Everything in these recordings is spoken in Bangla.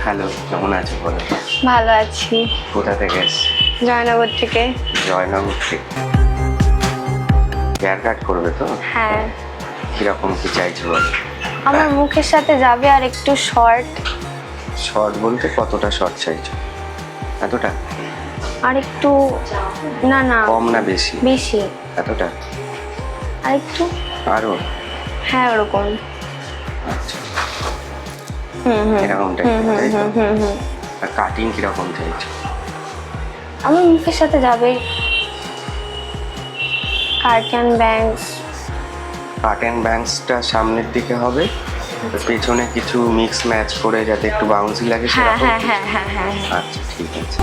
হ্যালো, কেমন আছো বলো? ভালো আছি। কোথা থেকে এসছো? জয়নগর থেকে। জয়নগর থেকে। হেয়ার কাট করবে তো? হ্যাঁ, কিরকম কি চাইছো বলো? আমার মুখের সাথে যাবে আর একটু শর্ট। শর্ট বলতে কতটা শর্ট চাইছো? এতটা? আর একটু, না না কম না বেশি? বেশি। এতটা? আর একটু, আরো? হ্যাঁ ওরকম। আচ্ছা, হুম হুম এরকম হুম টাইপের, হুম তাই তো? হুম হুম হুম। আর কাটিং কিরকম চাইছো? আমার মুখের সাথে যাবে cut and bangs. Cut and ব্যাংকসটা সামনের দিকে হবে, পেছনে কিছু মিক্স ম্যাচ করে যাতে একটু বাউন্সি লাগে হ্যাঁ সেরকম হ্যাঁ কিছু? হ্যাঁ হ্যাঁ হ্যাঁ হ্যাঁ। আচ্ছা, ঠিক আছে।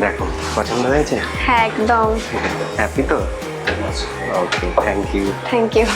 দেখো, পছন্দ হয়েছে? হ্যাঁ একদম। হ্যাপি তো? Okay, thank you. Thank you.